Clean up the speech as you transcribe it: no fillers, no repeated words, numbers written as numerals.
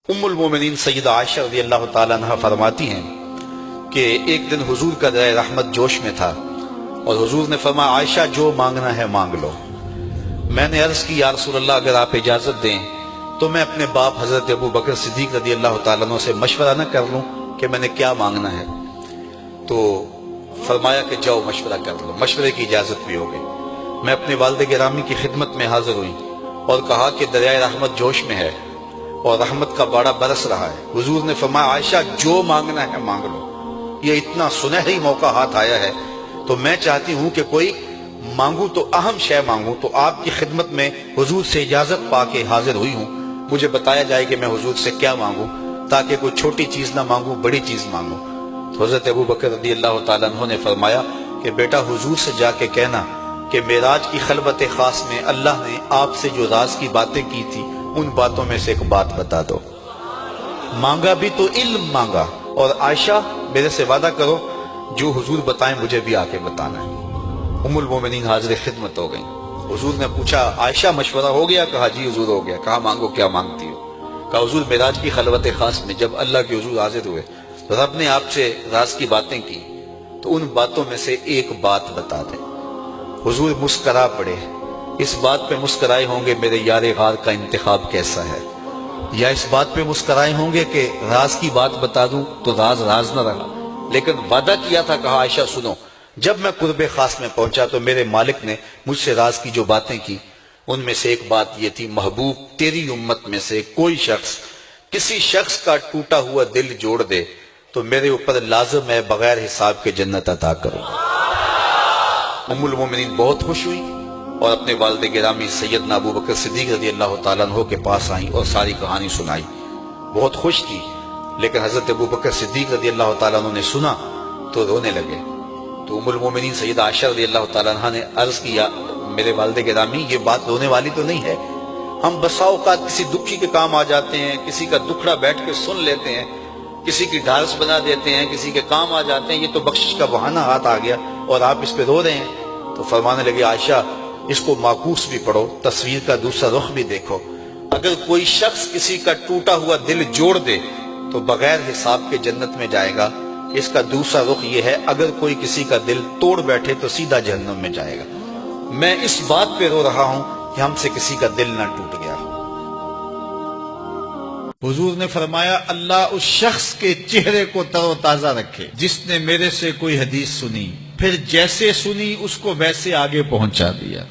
ام المومنین سیدہ عائشہ رضی اللہ تعالیٰ عنہ فرماتی ہیں کہ ایک دن حضور کا دریا رحمت جوش میں تھا اور حضور نے فرمایا عائشہ جو مانگنا ہے مانگ لو۔ میں نے عرض کی یا رسول اللہ اگر آپ اجازت دیں تو میں اپنے باپ حضرت ابو بکر صدیق رضی اللہ تعالیٰ عنہ سے مشورہ نہ کر لوں کہ میں نے کیا مانگنا ہے؟ تو فرمایا کہ جاؤ مشورہ کر لو، مشورے کی اجازت بھی ہو گئی۔ میں اپنے والد گرامی کی خدمت میں حاضر ہوئی اور کہا کہ دریائے رحمت جوش میں ہے اور رحمت کا باڑا برس رہا ہے۔ حضور نے فرمایا عائشہ جو مانگنا ہے مانگ لو، یہ اتنا سنہری موقع ہاتھ آیا ہے تو میں چاہتی ہوں کہ کوئی مانگوں تو اہم شے مانگوں، تو آپ کی خدمت میں حضور سے اجازت پا کے حاضر ہوئی ہوں، مجھے بتایا جائے کہ میں حضور سے کیا مانگوں تاکہ کوئی چھوٹی چیز نہ مانگوں بڑی چیز مانگوں۔ تو حضرت ابو بکر رضی اللہ تعالیٰ عنہ نے فرمایا کہ بیٹا حضور سے جا کے کہنا کہ معراج کی خلوت خاص میں اللہ نے آپ سے جو راز کی باتیں کی تھی ان باتوں میں سے ایک بات بتا دو۔ مانگا بھی تو علم مانگا، اور عائشہ میرے سے وعدہ کرو جو حضور بتائیں مجھے بھی آ کے بتانا ہے۔ ام المومنین حاضر خدمت ہو گئیں۔ حضور نے پوچھا عائشہ مشورہ ہو گیا؟ کہا جی حضور ہو گیا۔ کہا مانگو کیا مانگتی ہو؟ کہا حضور معراج کی خلوت خاص میں جب اللہ کے حضور حاضر ہوئے رب نے آپ سے راز کی باتیں کی تو ان باتوں میں سے ایک بات بتا دیں۔ حضور مسکرا پڑے، اس بات پہ مسکرائے ہوں گے میرے یار غار کا انتخاب کیسا ہے، یا اس بات پہ مسکرائے ہوں گے کہ راز کی بات بتا دوں تو راز راز نہ رہا، لیکن وعدہ کیا تھا۔ کہا عائشہ سنو، جب میں قرب خاص میں پہنچا تو میرے مالک نے مجھ سے راز کی جو باتیں کی ان میں سے ایک بات یہ تھی، محبوب تیری امت میں سے کوئی شخص کسی شخص کا ٹوٹا ہوا دل جوڑ دے تو میرے اوپر لازم ہے بغیر حساب کے جنت عطا کرو۔ ام المومنین بہت خوش ہوئی اور اپنے والد گرامی سیدنا ابو بکر صدیق رضی اللہ تعالیٰ عنہ کے پاس آئیں اور ساری کہانی سنائی۔ بہت خوش تھی، لیکن حضرت ابو بکر صدیق رضی اللہ تعالیٰ عنہ نے سنا تو رونے لگے۔ تو ام المومنین سیدہ عائشہ رضی اللہ تعالیٰ عنہ نے عرض کیا میرے والد گرامی یہ بات رونے والی تو نہیں ہے، ہم بسا اوقات کسی دکھی کے کام آ جاتے ہیں، کسی کا دکھڑا بیٹھ کے سن لیتے ہیں، کسی کی ڈھارس بنا دیتے ہیں، کسی کے کام آ جاتے ہیں، یہ تو بخشش کا بہانہ ہاتھ آ گیا اور آپ اس پہ رو رہے ہیں۔ تو فرمانے لگے عائشہ اس کو معکوس بھی پڑھو، تصویر کا دوسرا رخ بھی دیکھو، اگر کوئی شخص کسی کا ٹوٹا ہوا دل جوڑ دے تو بغیر حساب کے جنت میں جائے گا، اس کا دوسرا رخ یہ ہے اگر کوئی کسی کا دل توڑ بیٹھے تو سیدھا جہنم میں جائے گا۔ میں اس بات پہ رو رہا ہوں کہ ہم سے کسی کا دل نہ ٹوٹ گیا ہو۔ حضور نے فرمایا اللہ اس شخص کے چہرے کو تر و تازہ رکھے جس نے میرے سے کوئی حدیث سنی، پھر جیسے سنی اس کو ویسے آگے پہنچا دیا۔